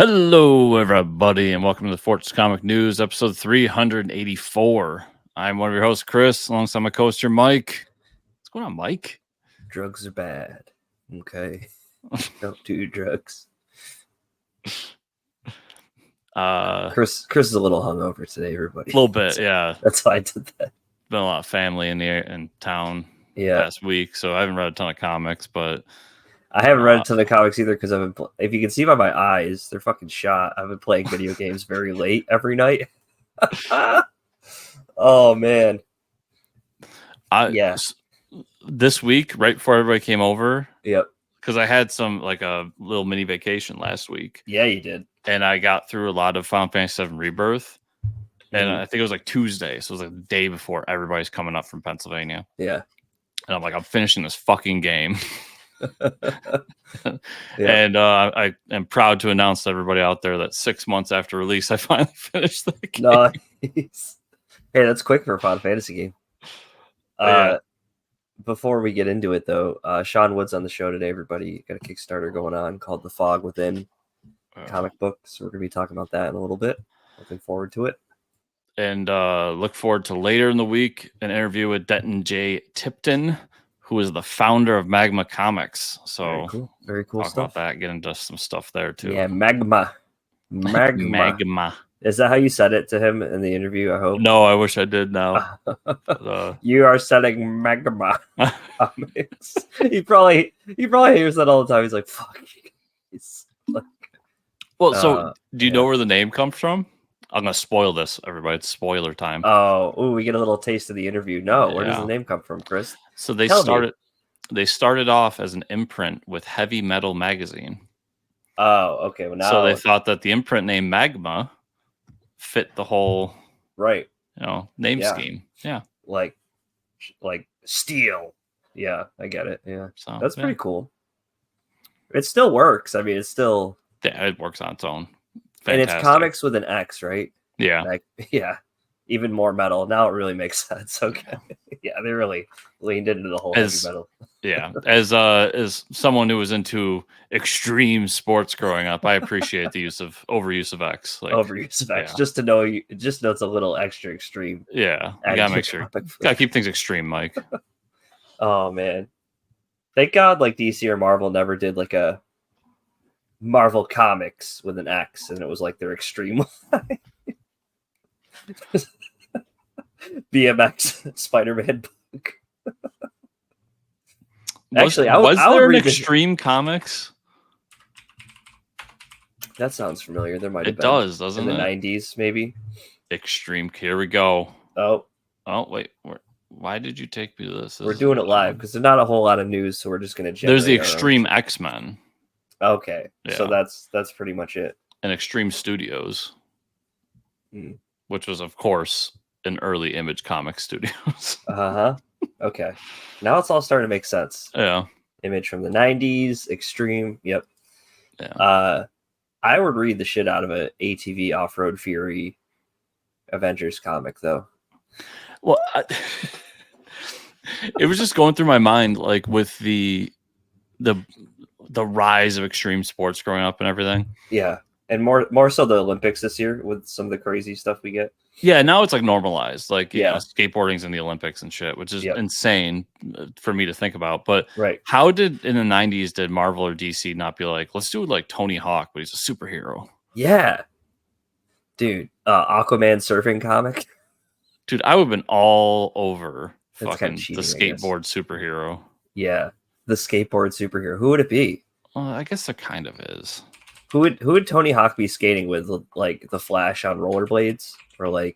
Hello, everybody, and welcome to the Fortress Comic News, episode 384. I'm one of your hosts, Chris, alongside my co-host, Mike. What's going on, Mike? Drugs are bad. Okay. Don't do drugs. Chris is a little hungover today, everybody. A little bit, yeah. That's why I did that. Been a lot of family in town last week, so I haven't read a ton of comics, but I haven't read a ton of comics either because I've been. If you can see by my eyes, they're fucking shot. I've been playing video games very late every night. Oh man. This week, right before everybody came over. Yep. Because I had a little mini vacation last week. Yeah, you did. And I got through a lot of Final Fantasy VII Rebirth. And I think it was like Tuesday. So it was like the day before everybody's coming up from Pennsylvania. Yeah. And I'm like, I'm finishing this fucking game. And I am proud to announce to everybody out there that 6 months after release, I finally finished the game. Nice. Hey, that's quick for a Final Fantasy game. Before we get into it, though, Sean Wood's on the show today, everybody. Got a Kickstarter going on called The Fog Within comic book. So we're going to be talking about that in a little bit. Looking forward to it. And look forward to later in the week an interview with Denton J. Tipton, who is the founder of Magma Comics. So very cool talk stuff. About that, get into some stuff there too. Yeah, Magma. Is that how you said it to him in the interview? I hope. No, I wish I did now. But, you are selling Magma comics. He probably hears that all the time. He's like, "Fuck you guys." Well, so do you know where the name comes from? I'm gonna spoil this, everybody. It's spoiler time. Oh, we get a little taste of the interview. No, where does the name come from, Chris? So they started off as an imprint with Heavy Metal magazine. Oh, okay. Well, now so they thought that the imprint name Magma fit the whole name scheme. Yeah, like steel. Yeah, I get it. Yeah, so that's pretty cool. It still works. I mean, it's still it works on its own. Fantastic. And it's comics with an X, right? Yeah. Even more metal. Now it really makes sense. Okay. Yeah, they really leaned into the whole heavy metal. Yeah. As someone who was into extreme sports growing up, I appreciate the overuse of X. Overuse of X. Just to know it's a little extra extreme. Yeah. You gotta make sure. Gotta keep things extreme, Mike. Oh man. Thank God DC or Marvel never did a Marvel Comics with an X, and it was their extreme line. BMX Spider-Man book. Actually, was there an Extreme Comics? That sounds familiar. There might have been. It does, doesn't it? In the 90s, maybe. Extreme. Here we go. Oh, wait. Why did you take me to this? We're doing it live because there's not a whole lot of news, so we're just going to. There's the Extreme X-Men. Okay, so that's pretty much it. And Extreme Studios, which was, of course, an early Image Comics Studios. Okay, now it's all starting to make sense. Yeah, Image from the 90s, Extreme. Yep. Yeah. I would read the shit out of a ATV Off-Road Fury Avengers comic, though. Well, it was just going through my mind, with the rise of extreme sports growing up and everything. Yeah. And more so the Olympics this year with some of the crazy stuff we get. Yeah, now it's normalized. Skateboarding's in the Olympics and shit, which is insane for me to think about. But how in the 90s did Marvel or DC not be let's do it Tony Hawk, but he's a superhero? Yeah. Dude, Aquaman surfing comic. Dude, I would have been all over fucking cheating, the skateboard superhero. Yeah. The skateboard superhero. Who would it be? Well, I guess it kind of is. Who would Tony Hawk be skating with? The Flash on rollerblades, or I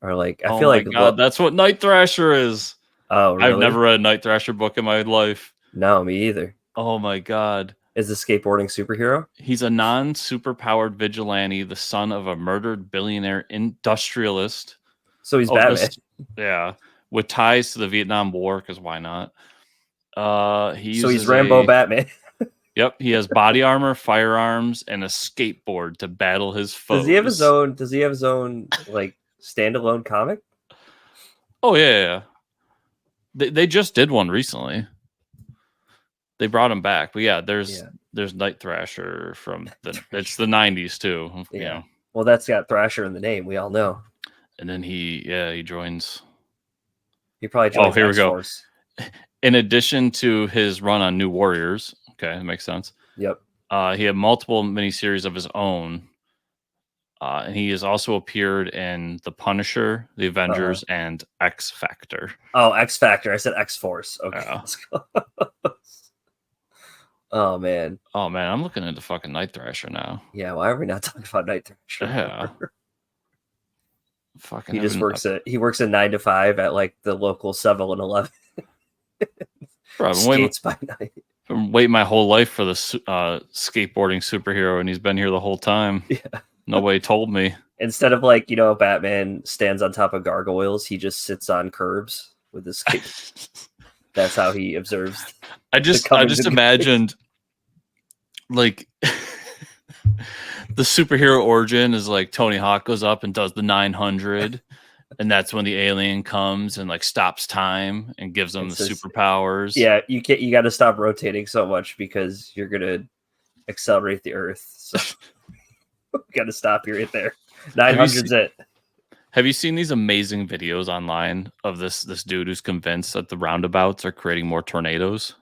feel like God, that's what Night Thrasher is. Oh, really? I've never read a Night Thrasher book in my life. No, me either. Oh my God. Is the skateboarding superhero? He's a non-superpowered vigilante, the son of a murdered billionaire industrialist. So he's Batman. Yeah. With ties to the Vietnam War, because why not? He's Rambo Batman. Yep, he has body armor, firearms, and a skateboard to battle his foes. Does he have his own standalone comic? Oh yeah. They just did one recently. They brought him back, but yeah, there's there's Night Thrasher from it's the 90s too. Yeah. You know. Well, that's got Thrasher in the name. We all know. And then he joins. He probably joins here X-Force. We go. In addition to his run on New Warriors, okay, that makes sense. Yep. He had multiple miniseries of his own. And he has also appeared in The Punisher, The Avengers, and X Factor. Oh, X Factor. I said X-Force. Okay. Oh man. I'm looking into fucking Night Thrasher now. Yeah, why are we not talking about Night Thrasher? Yeah. Fucking. He just works at 9 to 5 at like the local 7-Eleven. Skates by night. I'm waiting my whole life for the skateboarding superhero, and he's been here the whole time. Yeah. Nobody told me. Instead of like, Batman stands on top of gargoyles, he just sits on curbs with his skate. That's how he observes. I just imagined like the superhero origin is like Tony Hawk goes up and does the 900, and that's when the alien comes and like stops time and gives them the superpowers. Yeah, you got to stop rotating so much because you're gonna accelerate the Earth. So got to stop you right there. 900's it. Have you seen these amazing videos online of this dude who's convinced that the roundabouts are creating more tornadoes?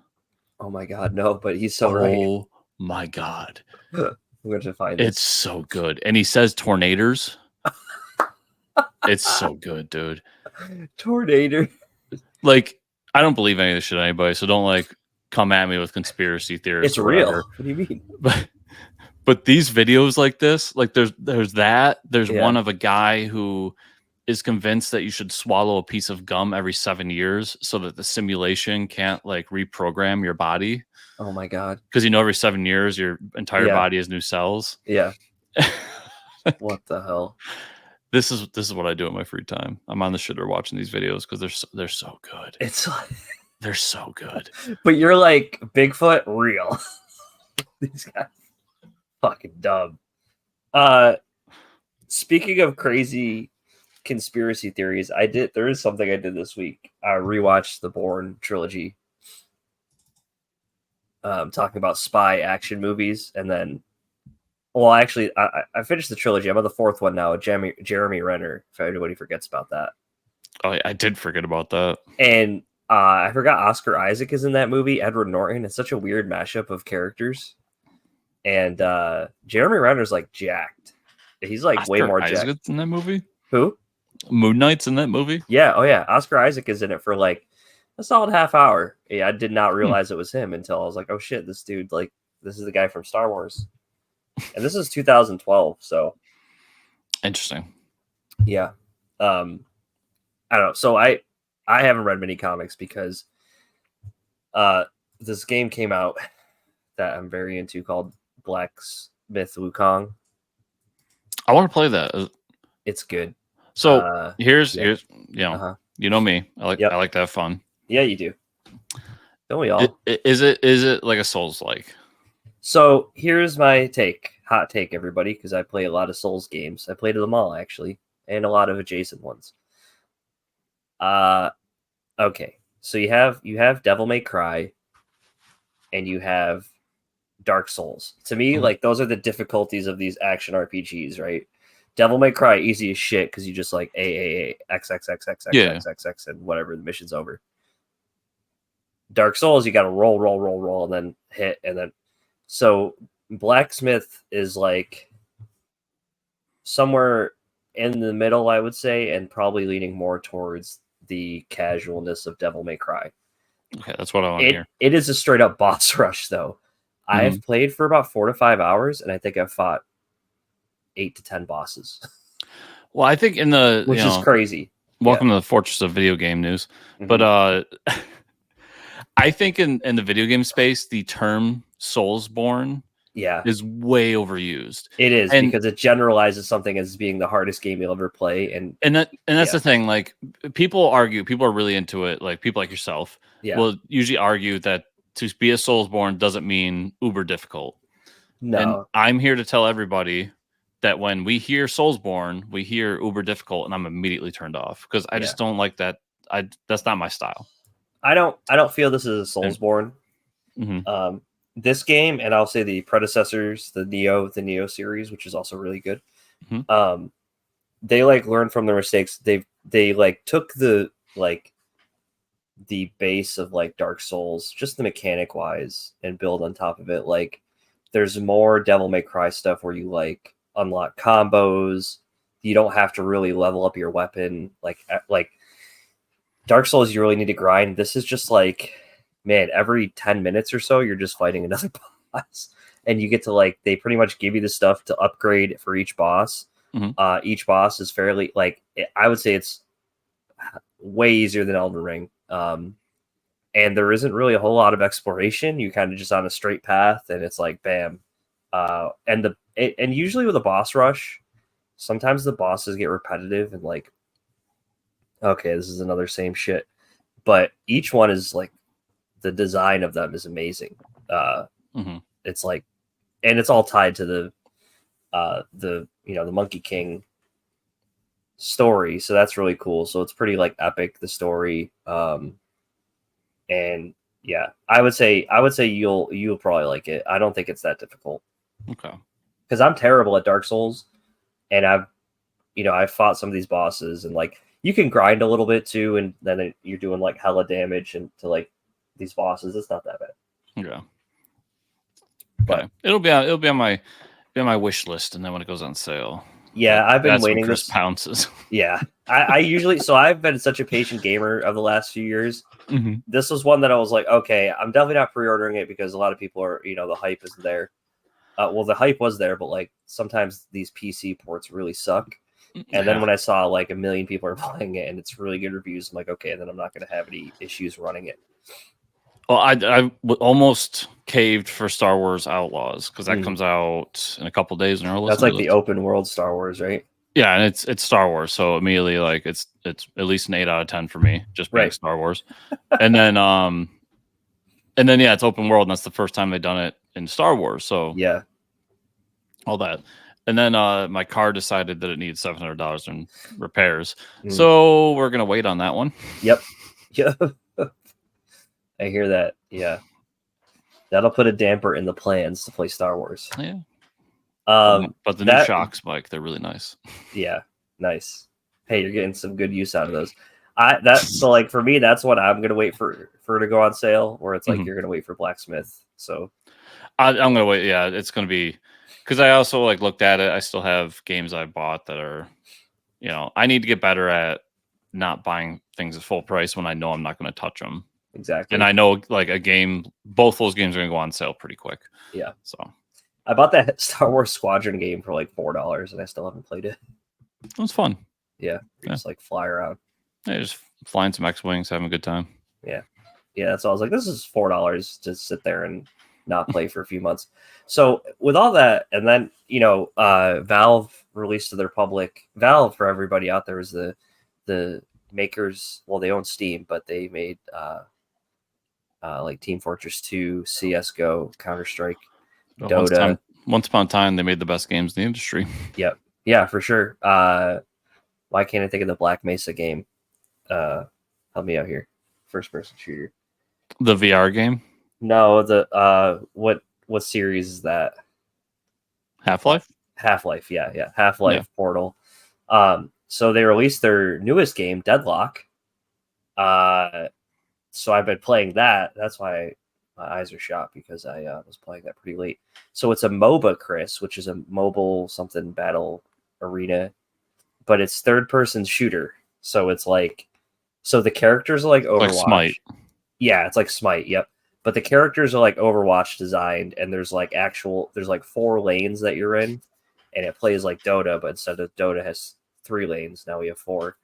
Oh my god, no! But he's so right. Oh my god, I'm going to find it. It's so good, and he says tornadoes. It's so good, dude. Tornado. Like, I don't believe any of this shit anybody, so don't like come at me with conspiracy theories. It's real. What do you mean? But these videos like this, like there's one of a guy who is convinced that you should swallow a piece of gum every 7 years so that the simulation can't like reprogram your body. Oh my god. Because every 7 years your entire body has new cells. Yeah. What the hell? This is what I do in my free time. I'm on the shitter watching these videos because they're so good. They're so good. But you're like Bigfoot real. These guys fucking dumb. Speaking of crazy conspiracy theories, there is something I did this week. I rewatched the Bourne trilogy. Talking about spy action movies, and then actually I finished the trilogy. I'm on the fourth one now. Jeremy Renner, if anybody forgets about that. Oh, I did forget about that. And I forgot Oscar Isaac is in that movie. Edward Norton. It's such a weird mashup of characters. And Jeremy Renner's like jacked. He's like way more jacked. Isaac's in that movie? Who? Moon Knight's in that movie? Yeah. Oh yeah. Oscar Isaac is in it for like a solid half hour. Yeah, I did not realize it was him until I was like, oh shit, this dude, like, this is the guy from Star Wars. And this is 2012, so interesting. Yeah. I don't know. So I haven't read many comics because this game came out that I'm very into called Blacksmith Wukong. I want to play that. It's good. So here's you know me. I like to have fun. Yeah, you do. Don't we all? Is it like a Souls-like? So here's my hot take, everybody, because I play a lot of Souls games. I played them all actually, and a lot of adjacent ones. Okay, so you have Devil May Cry, and you have Dark Souls. To me, like those are the difficulties of these action RPGs, right? Devil May Cry easy as shit because you just like A X X X X X X X X and whatever, the mission's over. Dark Souls, you got to roll, and then hit, and then so Blacksmith is like somewhere in the middle, I would say, and probably leaning more towards the casualness of Devil May Cry. Okay, that's what I want to hear. It is a straight up boss rush, though. Mm-hmm. I've played for about 4 to 5 hours, and I think I've fought 8 to 10 bosses. Well, I think which is crazy. Welcome to the Fortress of Video Game News. Mm-hmm. But I think in the video game space, the term Soulsborne is way overused. It is, because it generalizes something as being the hardest game you'll ever play. And that's the thing. Like, people are really into it. Like, people like yourself will usually argue that to be a Soulsborne doesn't mean uber difficult. No. And I'm here to tell everybody that when we hear Soulsborne, we hear uber difficult, and I'm immediately turned off because I just don't like that. That's not my style. I don't feel this is a Soulsborne. Mm-hmm. this game, and I'll say the predecessors, the Neo series, which is also really good. Mm-hmm. They like learned from their mistakes. They like took the base of like Dark Souls, just the mechanic wise, and build on top of it. Like there's more Devil May Cry stuff where you like unlock combos. You don't have to really level up your weapon. Like Dark Souls, you really need to grind. This is just like, man, every 10 minutes or so, you're just fighting another boss. And you get to like, they pretty much give you the stuff to upgrade for each boss. Mm-hmm. Each boss is fairly, like, I would say it's way easier than Elden Ring. And there isn't really a whole lot of exploration. You kind of just on a straight path, and it's like, bam. And usually with a boss rush, sometimes the bosses get repetitive and like, okay, this is another same shit. But each one is like, the design of them is amazing. It's like, and it's all tied to the Monkey King story, so that's really cool. So it's pretty like epic, the story. And yeah, I would say you'll probably like it. I don't think it's that difficult. Okay. Because I'm terrible at Dark Souls, and I've fought some of these bosses, and like you can grind a little bit too, and then you're doing like hella damage and to like these bosses. It's not that bad. Yeah. But it'll be on my wish list, and then when it goes on sale. Yeah, I've been waiting. Chris pounces. Yeah, I usually, so I've been such a patient gamer of the last few years. Mm-hmm. This was one that I was like, okay, I'm definitely not pre-ordering it because a lot of people are, the hype isn't there. Well, the hype was there, but like sometimes these PC ports really suck. And then when I saw like 1 million people are playing it and it's really good reviews, I'm like, okay, then I'm not going to have any issues running it. Well, I almost caved for Star Wars Outlaws because that comes out in a couple days. That's like the open world Star Wars, right? Yeah, and it's Star Wars, so immediately like it's at least an 8 out of 10 for me, just being Star Wars. And then yeah, it's open world, and that's the first time they've done it in Star Wars. So yeah, all that. And then my car decided that it needs $700 in repairs, so we're gonna wait on that one. Yep. Yeah. I hear that. Yeah, that'll put a damper in the plans to play Star Wars. Yeah. But the new shocks, Mike, they're really nice. Yeah, nice. Hey, you're getting some good use out of those. So like for me, that's what I'm gonna wait for to go on sale. Where it's like you're gonna wait for Blacksmith. So I'm gonna wait. Yeah, it's gonna be because I also like looked at it. I still have games I bought that are, I need to get better at not buying things at full price when I know I'm not going to touch them. Exactly. And I know like both those games are going to go on sale pretty quick. Yeah. So I bought that Star Wars Squadron game for like $4 and I still haven't played it. It was fun. Yeah. Just like fly around. Yeah, just flying some X-Wings, having a good time. Yeah. Yeah. So I was like, this is $4 to sit there and not play for a few months. So with all that, and then, Valve released to their public. Valve, for everybody out there, is the makers. Well, they own Steam, but they made like Team Fortress 2, CS:GO, Counter-Strike, Dota. Once upon a time, they made the best games in the industry. Yep. Yeah, for sure. Why can't I think of the Black Mesa game? Help me out here. First-person shooter. The VR game? No, the what series is that? Half-Life? Half-Life, yeah. Half-Life Portal. So they released their newest game, Deadlock. So I've been playing that. That's why my eyes are shot, because I was playing that pretty late. So it's a MOBA, Chris, which is a mobile something battle arena, but it's third-person shooter. So it's like, so the characters are like Overwatch. Like Smite. Yeah, it's like Smite. Yep. But the characters are like Overwatch designed, and there's like 4 lanes that you're in, and it plays like Dota, but instead of Dota has 3 lanes, now we have 4.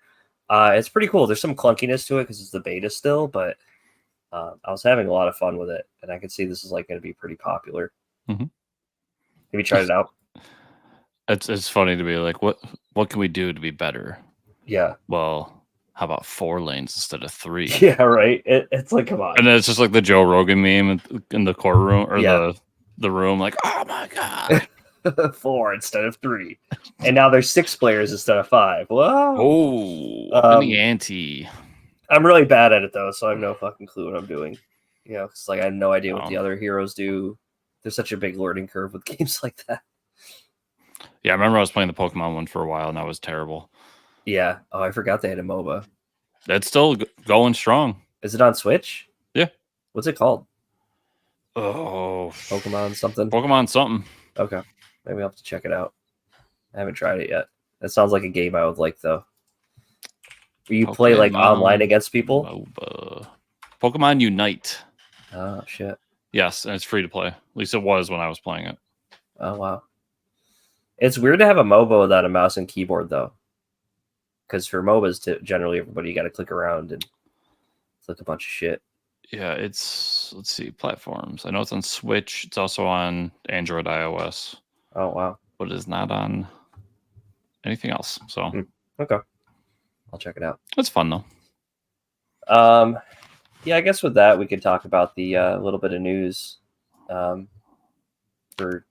It's pretty cool. There's some clunkiness to it because it's the beta still, but I was having a lot of fun with it, and I could see this is like going to be pretty popular. Mm-hmm. Have you tried it out? It's funny to be like, what can we do to be better? Yeah. Well, how about 4 lanes instead of 3? Yeah, right. It's like, come on. And then it's just like the Joe Rogan meme in the courtroom or the room, like, oh my god, 4 instead of 3, and now there's 6 players instead of 5. Whoa! Oh, the ante. I'm really bad at it though, so I have no fucking clue what I'm doing. You know, because like I had no idea what the other heroes do. There's such a big learning curve with games like that. Yeah, I remember I was playing the Pokemon one for a while, and that was terrible. Yeah. Oh, I forgot they had a MOBA. That's still going strong. Is it on Switch? Yeah. What's it called? Oh, Pokemon something. Pokemon something. Okay, maybe I'll have to check it out. I haven't tried it yet. That sounds like a game I would like, though. You play like online against people? MOBA. Pokemon Unite. Oh shit. Yes, and it's free to play. At least it was when I was playing it. Oh wow. It's weird to have a MOBA without a mouse and keyboard, though. Because for MOBAs, generally everybody you got to click around and click a bunch of shit. Yeah, it's, let's see, platforms. I know it's on Switch. It's also on Android, iOS. Oh wow. But it is not on anything else. So okay, I'll check it out. It's fun though. Yeah, I guess with that we could talk about the little bit of news for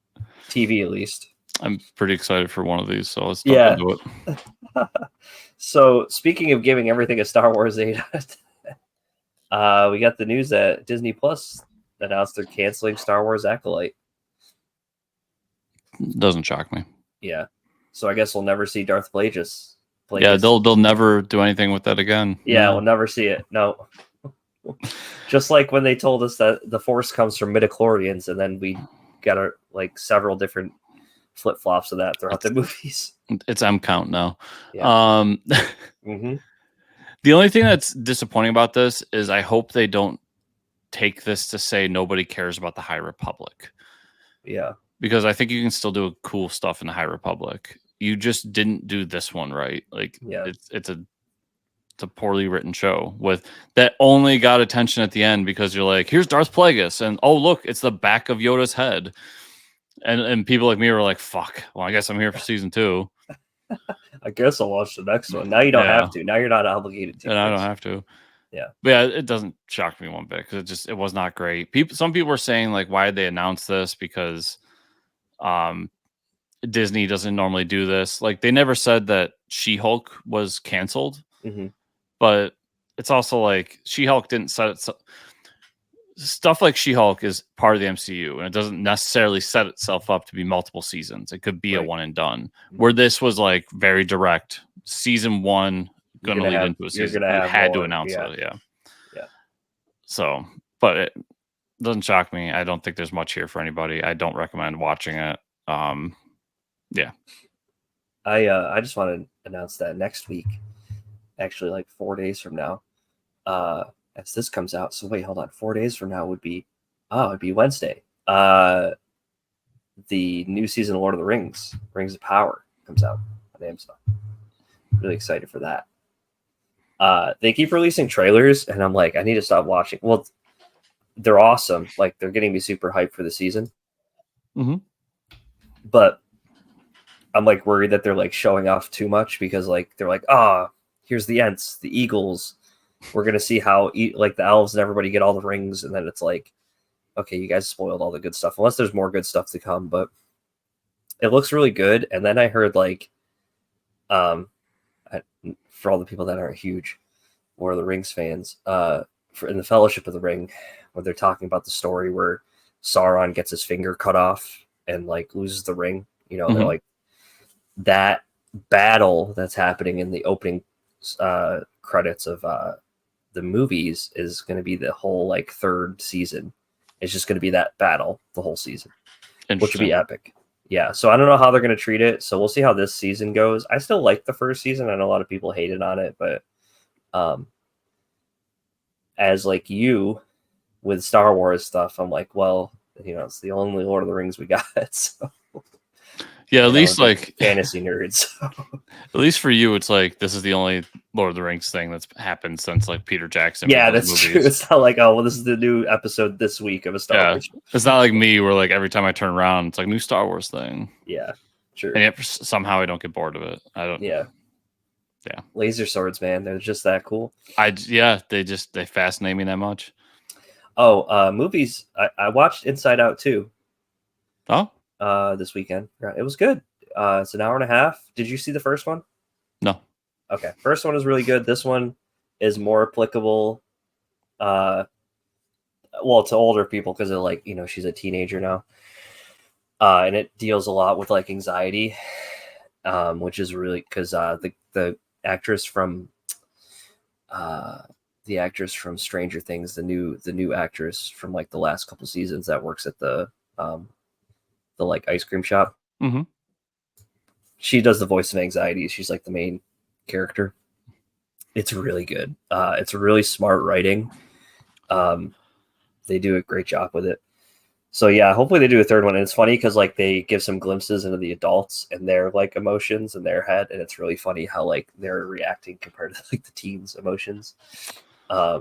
TV at least. I'm pretty excited for one of these, so let's talk into it. So speaking of giving everything a Star Wars 8, we got the news that Disney Plus announced they're canceling Star Wars Acolyte. Doesn't shock me. Yeah. So I guess we'll never see Darth Plagueis. Yeah, they'll never do anything with that again. Yeah, we'll never see it. No. Just like when they told us that the Force comes from midichlorians, and then we got like several different flip-flops of that throughout the movies. It's M count now. Yeah. The only thing that's disappointing about this is I hope they don't take this to say nobody cares about the High Republic. Yeah. Because I think you can still do cool stuff in the High Republic. You just didn't do this one right. Like, it's a poorly written show with that only got attention at the end because you're like, here's Darth Plagueis, and oh look, it's the back of Yoda's head, and people like me were like, fuck. Well, I guess I'm here for season 2. I guess I'll watch the next one. Now you don't have to. Now you're not obligated to. And I don't have to. Yeah. But yeah, it doesn't shock me one bit because it was not great. Some people were saying like, why did they announce this? Because Disney doesn't normally do this. Like, they never said that She-Hulk was canceled, but it's also like She-Hulk didn't set it. Stuff like She-Hulk is part of the MCU, and it doesn't necessarily set itself up to be multiple seasons. It could be a one and done. Where this was like very direct. Season 1 going to lead into a season. You had to announce it. Yeah. So, but it doesn't shock me. I don't think there's much here for anybody. I don't recommend watching it. Yeah. I just want to announce that next week, actually like 4 days from now, as this comes out. So wait, hold on. 4 days from now would be, it'd be Wednesday. The new season of Lord of the Rings, Rings of Power, comes out on Amazon. Really excited for that. They keep releasing trailers, and I'm like, I need to stop watching. Well, they're awesome. Like, they're getting me super hyped for the season. But I'm like worried that they're like showing off too much because like they're like, here's the Ents, the Eagles. We're gonna see how like the elves and everybody get all the rings, and then it's like, okay, you guys spoiled all the good stuff. Unless there's more good stuff to come, but it looks really good. And then I heard like, for all the people that aren't huge Lord of the Rings fans, in the Fellowship of the Ring, where they're talking about the story where Sauron gets his finger cut off and like loses the ring. You know, they're like, that battle that's happening in the opening credits of the movies is going to be the whole like 3rd season. It's just going to be that battle the whole season, which would be epic. Yeah, so I don't know how they're going to treat it. So we'll see how this season goes. I still like the first season. I know a lot of people hated on it, but as like you with Star Wars stuff, I'm like, well, you know, it's the only Lord of the Rings we got. So yeah, at least like fantasy nerds. At least for you, it's like this is the only Lord of the Rings thing that's happened since like Peter Jackson. Yeah, that's movies. True. It's not like, oh, well, this is the new episode this week of a Star Wars. It's not like me where like every time I turn around, it's like new Star Wars thing. Yeah, sure. And yet somehow I don't get bored of it. I don't. Yeah. Yeah. Laser swords, man. They're just that cool. They fascinate me that much. Oh, movies. I watched Inside Out 2. Oh. This weekend. It was good. It's an hour and a half. Did you see the first one? No. Okay. First one is really good. This one is more applicable. well, to older people because of like, she's a teenager now. And it deals a lot with like anxiety, which is really because the actress from Stranger Things, the new actress from like the last couple seasons that works at the like ice cream shop. Mm-hmm. She does the voice of anxiety. She's like the main character. It's really good. It's really smart writing. They do a great job with it. So yeah, hopefully they do a third one. And it's funny because like they give some glimpses into the adults and their like emotions in their head, and it's really funny how like they're reacting compared to like the teens' emotions. Yeah,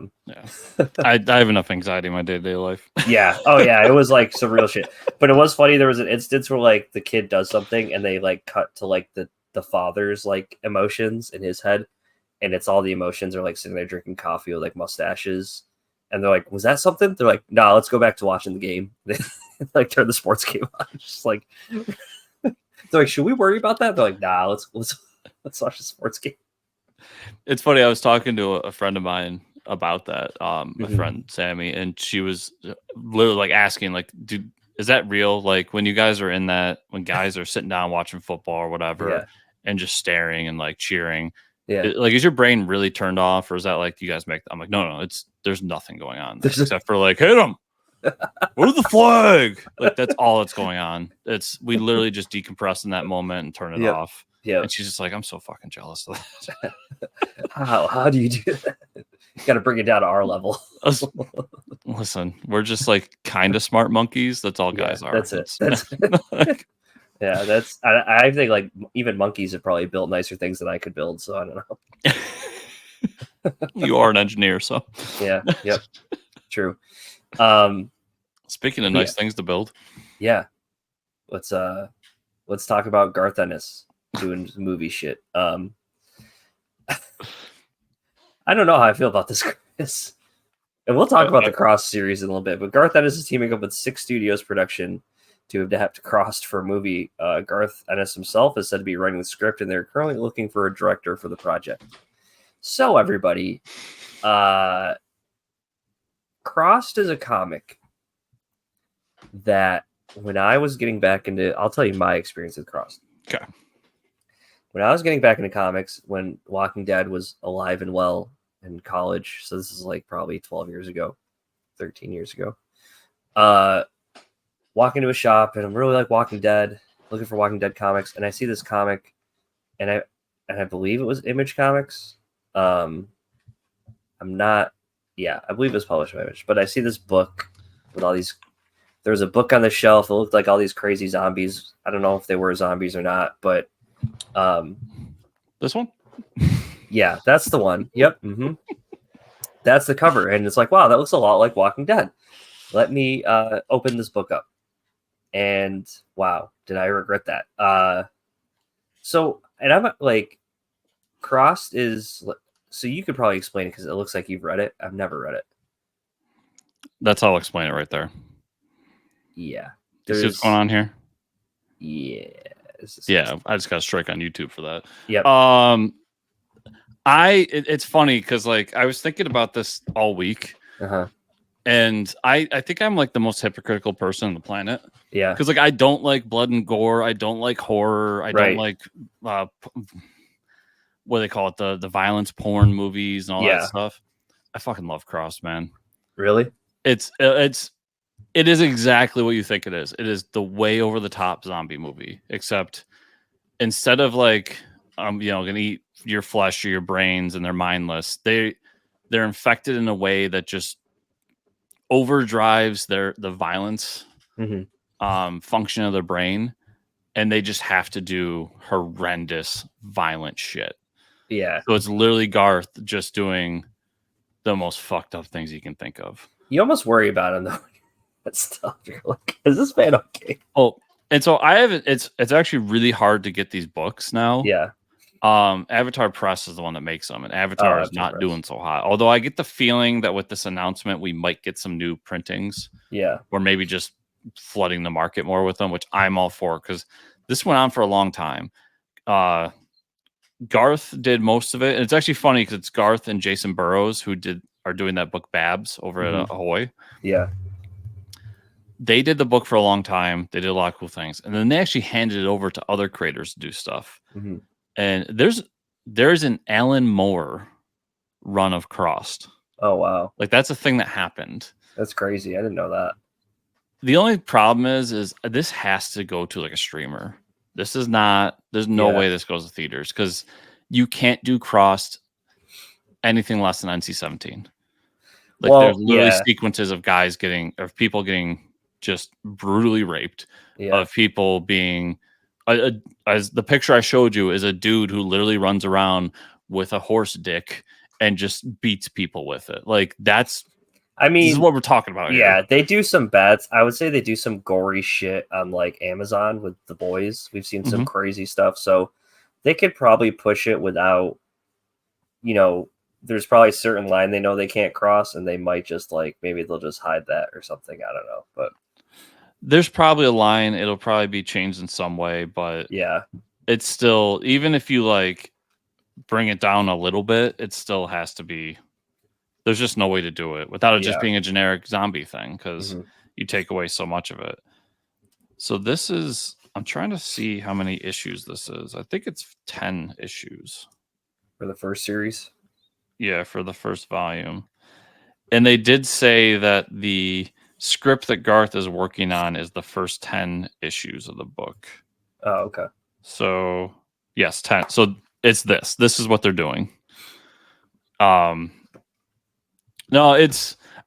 I have enough anxiety in my day-to-day life. Yeah. Oh yeah, it was like some real shit. But it was funny. There was an instance where like the kid does something and they like cut to like the father's like emotions in his head, and it's all the emotions are like sitting there drinking coffee with like mustaches. And they're like, was that something? They're like, no, let's go back to watching the game. They like turn the sports game on. Just like, they're like, should we worry about that? They're like, nah, let's watch the sports game. It's funny. I was talking to a friend of mine about that, my friend Sammy, and she was literally like asking, like, dude, is that real? Like when you guys are in that, when guys are sitting down watching football or whatever, and just staring and like cheering. Yeah. Like, is your brain really turned off, or is that like you guys make? I'm like, no, there's nothing going on except for like hit them, where's the flag? Like that's all that's going on. We literally just decompress in that moment and turn it off. Yeah. And she's just like, I'm so fucking jealous of that. How do you do that? You got to bring it down to our level. Listen, we're just like kind of smart monkeys. That's all guys are. That's it. That's it. Yeah, I think like even monkeys have probably built nicer things than I could build. So I don't know. You are an engineer, so yeah, yep, true. Speaking of nice things to build, yeah, let's talk about Garth Ennis doing movie shit. I don't know how I feel about this, Chris. And we'll talk about the Cross series in a little bit. But Garth Ennis is teaming up with 6 studios production to adapt Crossed for a movie. Garth Ennis himself is said to be writing the script, and they're currently looking for a director for the project. So, everybody, Crossed is a comic that when I was getting back into, I'll tell you my experience with Crossed. Okay. When I was getting back into comics, when Walking Dead was alive and well in college, so this is like probably 12 years ago, 13 years ago, walk into a shop and I'm really like Walking Dead, looking for Walking Dead comics, and I see this comic, and I believe it was Image Comics. I believe it was published by Image, but I see this book with all these. There was a book on the shelf. It looked like all these crazy zombies. I don't know if they were zombies or not, but this one, yeah, that's the one. Yep, that's the cover, and it's like, wow, that looks a lot like Walking Dead. Let me open this book up. And wow, did I regret that? So, and I'm like, Crossed is, so you could probably explain it because it looks like you've read it. I've never read it. That's how I'll explain it right there. Yeah. You see what's going on here? Yeah. Yeah, I just got a strike on YouTube for that. Yep. It's funny because like I was thinking about this all week. And I think I'm like the most hypocritical person on the planet. Yeah. Because like I don't like blood and gore. I don't like horror. I don't like what do they call it? The violence porn movies and all that stuff. I fucking love Crossed, man. Really? It is exactly what you think it is. It is the way over the top zombie movie, except instead of like gonna eat your flesh or your brains and they're mindless, they're infected in a way that just overdrives the violence function of their brain, and they just have to do horrendous violent shit. Yeah. So it's literally Garth just doing the most fucked up things you can think of. You almost worry about him though. That stuff. You're like, is this man okay? Oh, and so I haven't. It's actually really hard to get these books now. Yeah. Avatar Press is the one that makes them, and Avatar is not doing so hot. Although I get the feeling that with this announcement, we might get some new printings. Yeah. Or maybe just flooding the market more with them, which I'm all for because this went on for a long time. Garth did most of it, and it's actually funny because it's Garth and Jason Burrows who did are doing that book Babs over at Ahoy. Yeah. They did the book for a long time. They did a lot of cool things. And then they actually handed it over to other creators to do stuff. And there's an Alan Moore run of Crossed. Oh, wow. Like, that's a thing that happened. That's crazy. I didn't know that. The only problem is this has to go to like a streamer. This is not, there's no way this goes to theaters because you can't do Crossed anything less than NC-17. Like, there's literally sequences of people getting just brutally raped, of people being, as the picture I showed you is a dude who literally runs around with a horse dick and just beats people with it. Like, this is what we're talking about here. They do some I would say they do some gory shit on like Amazon with The Boys. We've seen some crazy stuff. So they could probably push it without, there's probably a certain line they know they can't cross, and they might just like, maybe they'll just hide that or something. I don't know, but there's probably a line. It'll probably be changed in some way, but it's still, even if you like bring it down a little bit, it still has to be, there's just no way to do it without it just being a generic zombie thing, because you take away so much of it. So this is, I'm trying to see how many issues this is. I think it's 10 issues. For the first series? Yeah, for the first volume. And they did say that the script that Garth is working on is the first 10 issues of the book. Oh, okay. So, yes, 10. So it's this. This is what they're doing. No, I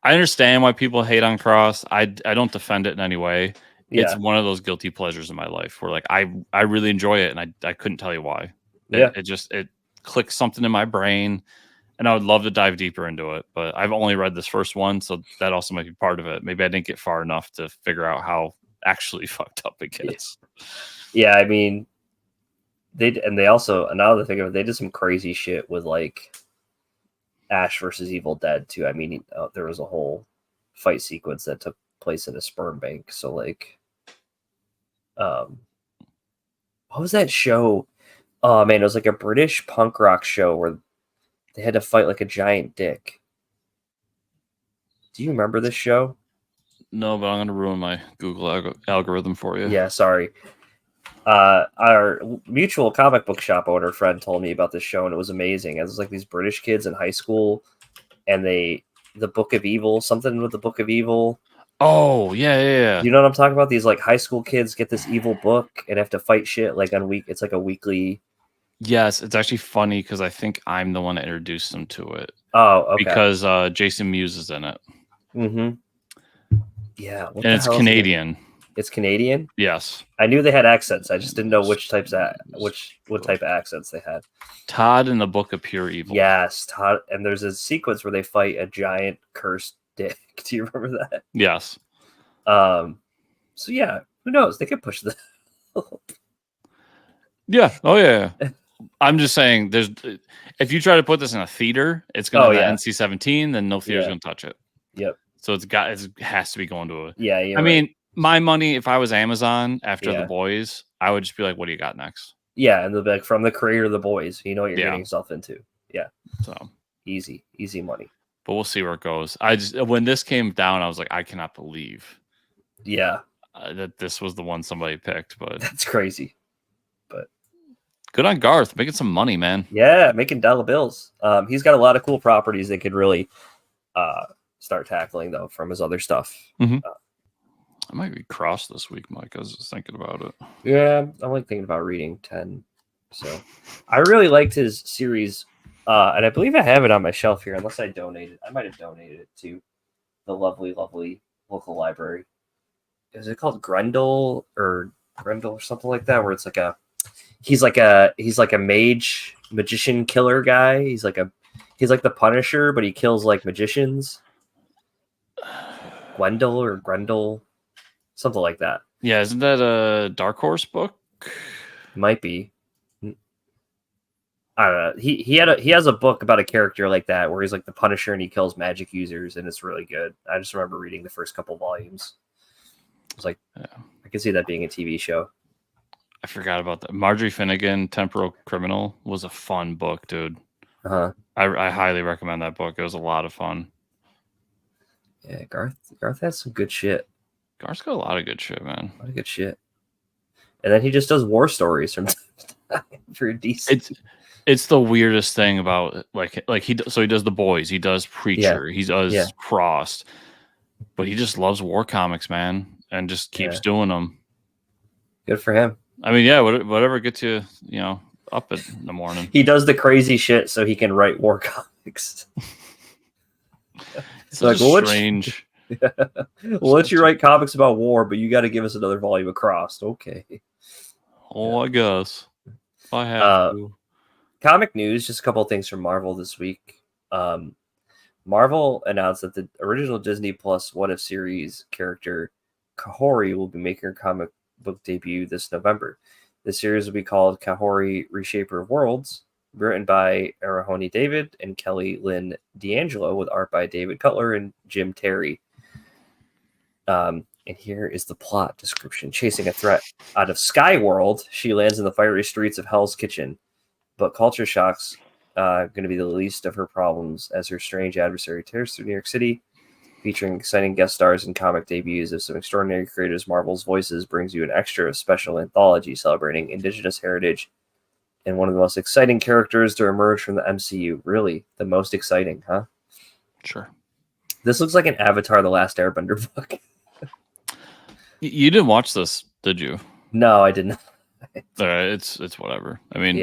understand why people hate on Cross. I don't defend it in any way. It's one of those guilty pleasures in my life where like I really enjoy it, and I couldn't tell you why. It clicks something in my brain, and I would love to dive deeper into it, but I've only read this first one, so that also might be part of it. Maybe I didn't get far enough to figure out how actually fucked up it gets. Yeah, I mean, they also, another thing of it, they did some crazy shit with like Ash versus Evil Dead too. I mean, there was a whole fight sequence that took place in a sperm bank. So like, what was that show? Oh man, it was like a British punk rock show where they had to fight like a giant dick. Do you remember this show? No, but I'm going to ruin my Google algorithm for you. Yeah, sorry. Our mutual comic book shop owner friend told me about this show, and it was amazing. It was like these British kids in high school, and the Book of Evil, something with the Book of Evil. Oh, yeah. You know what I'm talking about? These like high school kids get this evil book and have to fight shit like it's like a weekly. Yes, it's actually funny because I think I'm the one that introduced them to it. Oh, okay. Because Jason Mewes is in it. Yeah, and it's Canadian. It's Canadian? Yes. I knew they had accents. I just didn't know what type of accents they had. Todd in the Book of Pure Evil. Yes, Todd. And there's a sequence where they fight a giant cursed dick. Do you remember that? Yes. So yeah, who knows? They could push the. Yeah. Oh yeah. I'm just saying, if you try to put this in a theater, it's gonna have NC-17. Then no theater's gonna touch it. Yep. So it has to be going to a. Yeah. I mean, my money, if I was Amazon after The Boys, I would just be like, "What do you got next?" Yeah, and they'll be like, from the creator of The Boys, you know what you're getting yourself into. Yeah. So easy money. But we'll see where it goes. When this came down, I was like, I cannot believe. Yeah. That this was the one somebody picked, but that's crazy. But good on Garth, making some money, man. Yeah, making dollar bills. He's got a lot of cool properties that could really start tackling though from his other stuff. I might be Cross this week, Mike. I was just thinking about it. Yeah, I'm like thinking about reading 10. So I really liked his series, and I believe I have it on my shelf here. Unless I donated, I might have donated it to the lovely local library. Is it called Grendel or something like that? Where it's like he's like a magician killer guy. He's like the Punisher, but he kills like magicians. Grendel, something like that. Yeah, isn't that a Dark Horse book? Might be. I don't know. He has a book about a character like that where he's like the Punisher and he kills magic users, and it's really good. I just remember reading the first couple volumes. It's like, I can see that being a TV show. I forgot about that. Marjorie Finnegan, Temporal Criminal, was a fun book, dude. I highly recommend that book. It was a lot of fun. Yeah, Garth has some good shit. Garth's got a lot of good shit, man. A lot of good shit. And then he just does war stories from for DC. It's the weirdest thing about like he does The Boys, he does Preacher, he does Frost, but he just loves war comics, man, and just keeps doing them. Good for him. I mean, yeah, whatever gets you, up in the morning. He does the crazy shit so he can write war comics. It's like, strange. We'll let you write comics about war, but you got to give us another volume of Crossed. Okay. I guess if I have to. Comic news, just a couple of things from Marvel this week. Marvel announced that the original Disney Plus What If series character Kahhori will be making her comic book debut this November. The series will be called Kahhori Reshaper of Worlds, written by Arahoni David and Kelly Lynn D'Angelo, with art by David Cutler and Jim Terry. And here is the plot description. Chasing a threat out of Sky World, she lands in the fiery streets of Hell's Kitchen. But culture shock's going to be the least of her problems as her strange adversary tears through New York City, featuring exciting guest stars and comic debuts of some extraordinary creators. Marvel's Voices brings you an extra special anthology celebrating Indigenous heritage and one of the most exciting characters to emerge from the MCU. Really, the most exciting, huh? Sure. This looks like an Avatar: The Last Airbender book. You didn't watch this, did you? No, I didn't. It's whatever. I mean,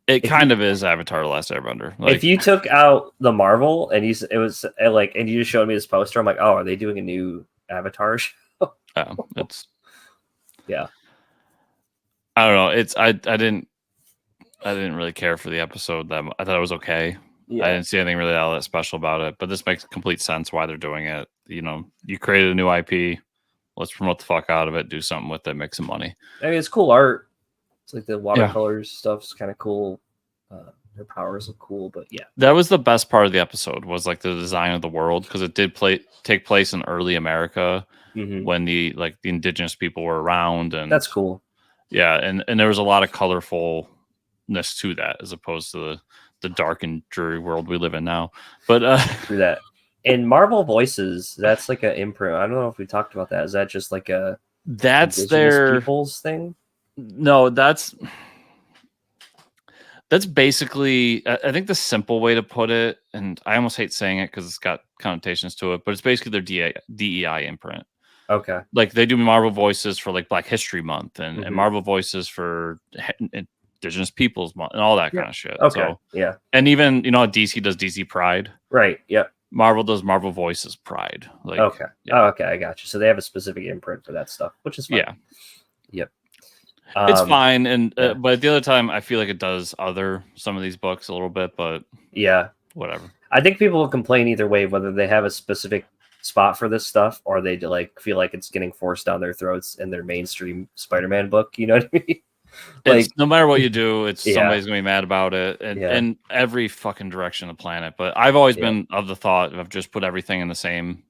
it kind of is Avatar: The Last Airbender. If you took out the Marvel and you just showed me this poster, I'm like, oh, are they doing a new Avatar show? It's yeah. I don't know. I didn't really care for the episode. I thought it was okay. Yeah. I didn't see anything really all that special about it, but this makes complete sense why they're doing it. You created a new IP. Let's promote the fuck out of it. Do something with it. Make some money. I mean, it's cool art. It's like the watercolors stuff's kind of cool. Their powers look cool, but yeah. That was the best part of the episode, was like the design of the world, because it did take place in early America when the indigenous people were around, and that's cool. Yeah, and there was a lot of colorfulness to that, as opposed to the dark and dreary world we live in now. But through that. In Marvel Voices, that's like an imprint. I don't know if we talked about that. Is that just like a their people's thing? No, that's basically, I think, the simple way to put it, and I almost hate saying it because it's got connotations to it, but it's basically their DEI imprint. Okay. Like, they do Marvel Voices for like Black History Month and Marvel Voices for Indigenous Peoples Month and all that kind of shit. Okay. So, yeah. And even, DC does DC Pride. Right. Yep. Marvel does Marvel Voices Pride. Like, okay. Yeah. Oh, okay. I got you. So they have a specific imprint for that stuff, which is fine. Yeah. Yep. It's fine, and but at the other time, I feel like it does some of these books a little bit, but yeah, whatever. I think people will complain either way, whether they have a specific spot for this stuff or they feel like it's getting forced down their throats in their mainstream Spider-Man book. You know what I mean? Like, no matter what you do, somebody's gonna be mad about it, and every fucking direction of the planet. But I've always been of the thought of just put everything in the same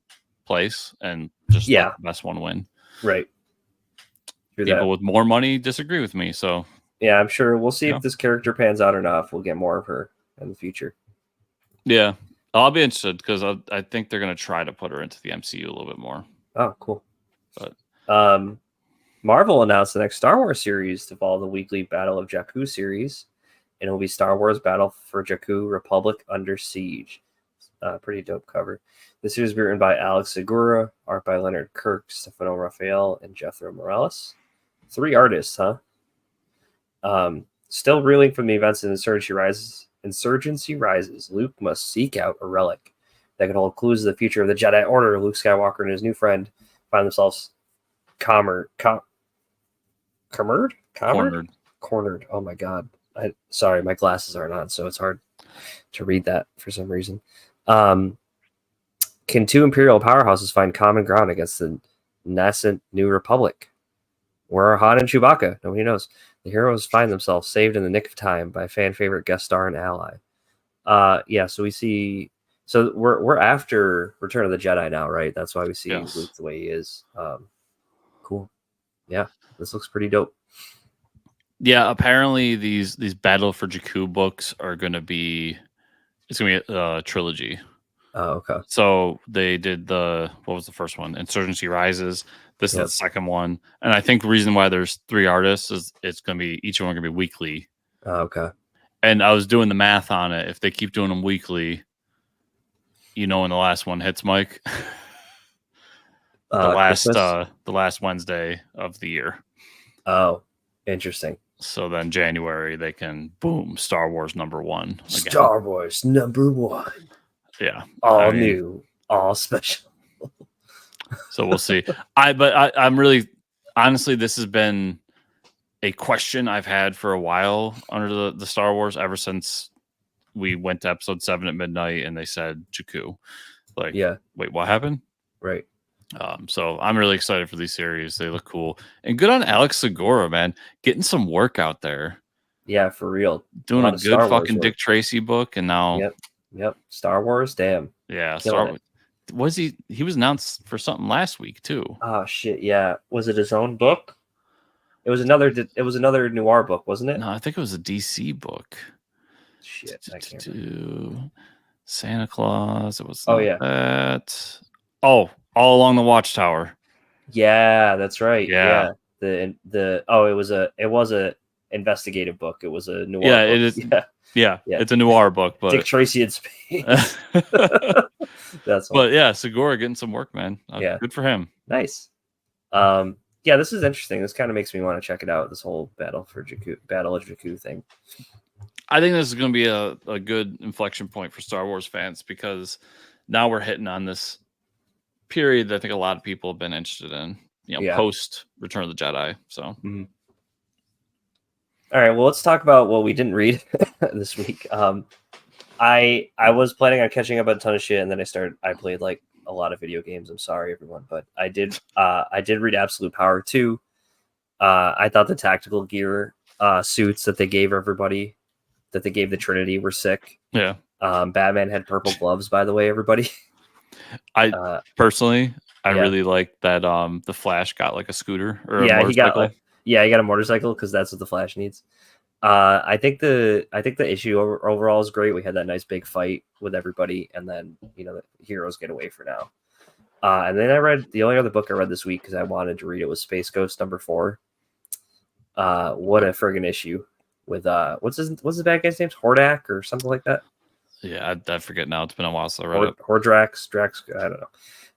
place and just let the best one win. Right. People with more money disagree with me, so yeah, I'm sure we'll see if this character pans out or not. If we'll get more of her in the future. Yeah, I'll be interested, because I think they're going to try to put her into the MCU a little bit more. Oh, cool. But Marvel announced the next Star Wars series to follow the weekly Battle of Jakku series, and it will be Star Wars Battle for Jakku: Republic Under Siege. Pretty dope cover. The series will be written by Alex Segura, art by Leonard Kirk, Stefano Raphael, and Jethro Morales. 3 artists, huh? Still reeling from the events in Insurgency Rises, Luke must seek out a relic that could hold clues to the future of the Jedi Order. Luke Skywalker and his new friend find themselves cornered. Oh my god. Sorry, my glasses aren't on, so it's hard to read that for some reason. Can 2 Imperial powerhouses find common ground against the nascent New Republic? Where are Han and Chewbacca? Nobody knows. The heroes find themselves saved in the nick of time by fan favorite guest star and ally. So we see. So we're after Return of the Jedi now, right? That's why we see Luke the way he is. Cool. Yeah, this looks pretty dope. Yeah, apparently these Battle for Jakku books are going to be, it's going to be a trilogy. Oh, okay. So they did what was the first one? Insurgency Rises. This is the second one. And I think the reason why there's 3 artists is it's going to be, each one going to be weekly. Oh, okay. And I was doing the math on it. If they keep doing them weekly, when the last one hits, Mike, the last Wednesday of the year. Oh, interesting. So then January they can boom Star Wars #1 again. Star Wars #1. Yeah, all new, all special. So we'll see. I'm really, honestly, this has been a question I've had for a while under the Star Wars ever since we went to episode 7 at midnight and they said Jakku. Like, wait, what happened? Right. So I'm really excited for these series. They look cool. And good on Alex Segura, man. Getting some work out there. Yeah, for real. Doing a good fucking Dick Tracy book, and now Yep. Star Wars, damn. Yeah, Star Wars. Was he was announced for something last week too. Oh shit, yeah. Was it his own book? It was another noir book, wasn't it? No, I think it was a DC book. Shit, I can't remember. Santa Claus. It was that. Oh, All Along the Watchtower. Yeah, that's right. Yeah. It was a investigative book. It was a noir book. It is. Yeah, it's a noir book, but Dick Tracy in space. That's but yeah, Segura getting some work, man. Good for him. Nice. Yeah, this is interesting. This kind of makes me want to check it out. This whole Battle of Jakku thing. I think this is going to be a good inflection point for Star Wars fans because now we're hitting on this period that I think a lot of people have been interested in. Post Return of the Jedi. So. Mm-hmm. All right, well, let's talk about what we didn't read this week. I was planning on catching up on a ton of shit, and then I played like a lot of video games. I'm sorry, everyone, but I did read Absolute Power 2. I thought the tactical gear suits that they gave everybody, that they gave the Trinity, were sick. Yeah. Batman had purple gloves, by the way, everybody. I personally, really like that the Flash got like a scooter or a motorcycle. He got a motorcycle because that's what the Flash needs. I think the issue overall is great. We had that nice big fight with everybody, and then the heroes get away for now. And then I read the only other book I read this week because I wanted to read it was Space Ghost #4. What a friggin' issue with what's the bad guy's name? Hordak or something like that. Yeah, I forget now. It's been a while since I read it. Hordrax, I don't know,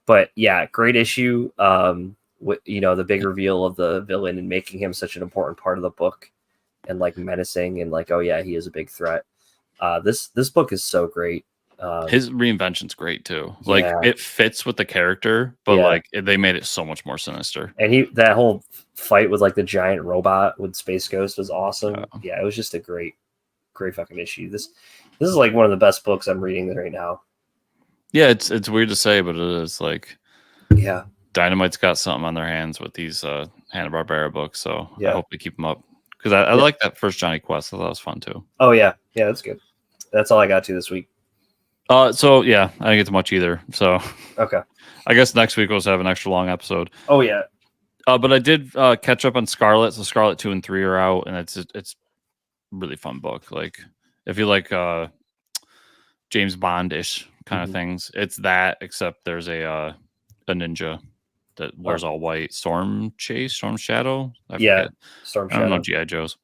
but yeah, great issue. The big reveal of the villain and making him such an important part of the book, and like menacing and like, oh yeah, he is a big threat. This book is so great. His reinvention's great too. Like it fits with the character, but like they made it so much more sinister. And that whole fight with like the giant robot with Space Ghost was awesome. Yeah, it was just a great fucking issue. This is like one of the best books I'm reading right now. Yeah, it's weird to say, but it is like Dynamite's got something on their hands with these Hanna-Barbera books, so I hope they keep them up. Because I like that first Johnny Quest. I thought that was fun too. Oh yeah, that's good. That's all I got to this week. So yeah, I didn't get to much either. So okay, I guess next week we'll have an extra long episode. Oh yeah. But I did catch up on Scarlett. So Scarlett 2 and 3 are out, and it's a really fun book. Like if you like James Bond-ish kind of things, it's that, except there's a ninja that wears all white. Storm Shadow. Storm Shadow. I don't know G.I. Joes.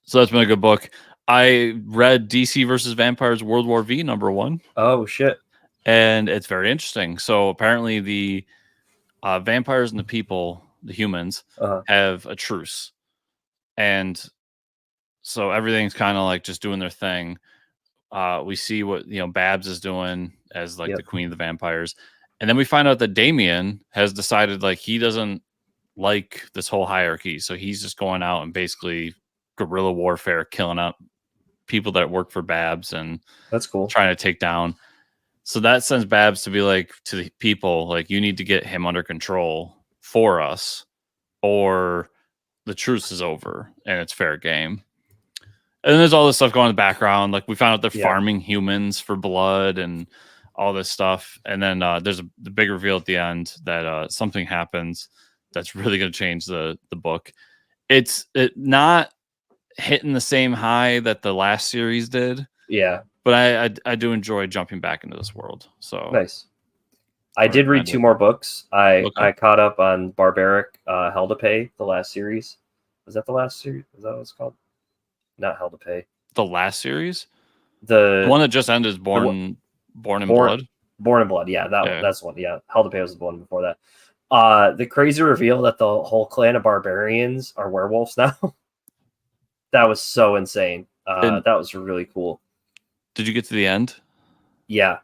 So that's been a good book. I read DC versus Vampires World War V #1. Oh shit! And it's very interesting. So apparently the vampires and the people, the humans, have a truce, and so everything's kind of like just doing their thing. We see what Babs is doing as like the queen of the vampires. And then we find out that Damien has decided like he doesn't like this whole hierarchy. So he's just going out and basically guerrilla warfare, killing up people that work for Babs, and that's cool. Trying to take down. So that sends Babs to be like to the people, like, you need to get him under control for us, or the truce is over and it's fair game. And then there's all this stuff going in the background. Like we found out they're farming humans for blood and all this stuff. And then there's the big reveal at the end that something happens that's really going to change the book. It's not hitting the same high that the last series did. Yeah. But I do enjoy jumping back into this world. So nice. I did read 2 more books. I caught up on Barbaric, Hell to Pay, the last series. Was that the last series? Is that what it's called? Not Hell to Pay. The last series? The one that just ended is Born in Blood. Born in Blood, yeah. That's one. Yeah. Hell to Pay was the one before that. The crazy reveal that the whole clan of barbarians are werewolves now. That was so insane. That was really cool. Did you get to the end? Yeah.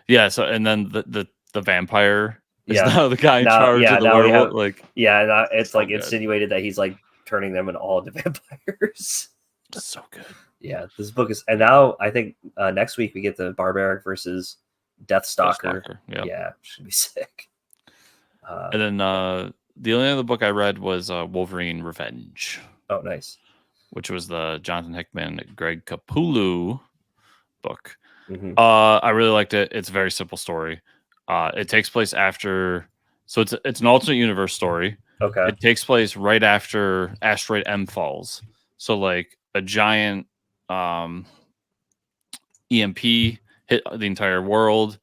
Yeah, so and then the vampire is now the guy in charge of the werewolf. It's so like good. Insinuated that he's like turning them into all the vampires. So good. Yeah, this book is, and now I think next week we get the Barbaric versus Deathstalker. Yeah, should be sick. And then the only other book I read was Wolverine Revenge. Oh, nice. Which was the Jonathan Hickman, Greg Capullo book. Mm-hmm. I really liked it. It's a very simple story. It takes place after, so it's an alternate universe story. Okay. It takes place right after asteroid M falls. So like a giant EMP hit the entire world,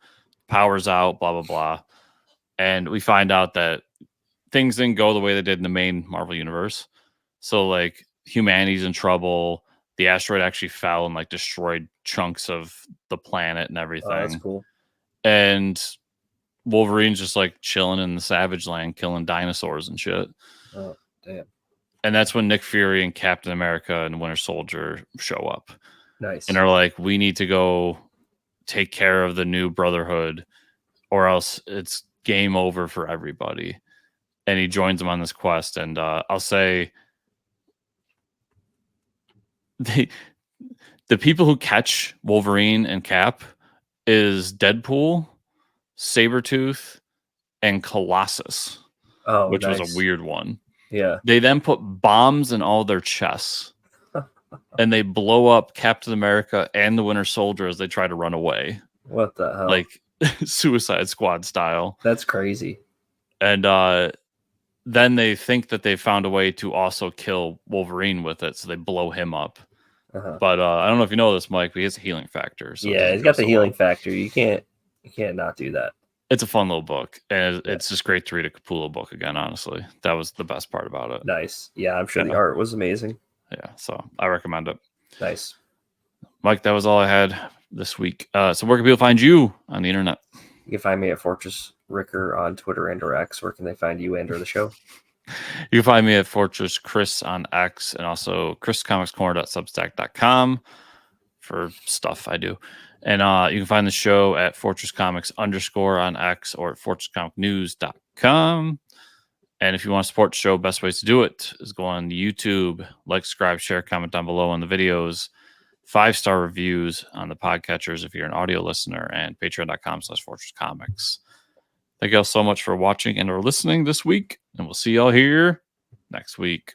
powers out, blah blah blah, and we find out that things didn't go the way they did in the main Marvel universe. So like humanity's in trouble. The asteroid actually fell and like destroyed chunks of the planet and everything. Oh, that's cool. And Wolverine's just like chilling in the Savage Land, killing dinosaurs and shit. Oh, damn. And that's when Nick Fury and Captain America and Winter Soldier show up. Nice. And are like, we need to go take care of the new Brotherhood or else it's game over for everybody. And he joins them on this quest. And I'll say the people who catch Wolverine and Cap is Deadpool, Sabretooth, and Colossus. Oh, which nice. was a weird one. Yeah. They then put bombs in all their chests. And they blow up Captain America and the Winter Soldier as they try to run away. What the hell? Like Suicide Squad style. That's crazy. And then they think that they found a way to also kill Wolverine with it, so they blow him up. But I don't know if you know this, Mike, but he has a healing factor. So yeah, he's got the healing factor. You can't not do that. It's a fun little book, and it's just great to read a Capullo book again, honestly. That was the best part about it. Nice. Yeah, I'm sure the art was amazing. Yeah, so I recommend it. Nice. Mike, that was all I had this week. So where can people find you on the internet? You can find me at Fortress Ricker on Twitter and or X. Where can they find you and or the show? You can find me at Fortress Chris on X and also chriscomicscorner.substack.com for stuff I do. And you can find the show at fortresscomics_ on X or at fortresscomicnews.com. And if you want to support the show, best ways to do it is go on YouTube, like, subscribe, share, comment down below on the videos, 5-star reviews on the podcatchers if you're an audio listener, and patreon.com/fortresscomics. Thank you all so much for watching and or listening this week, and we'll see y'all here next week.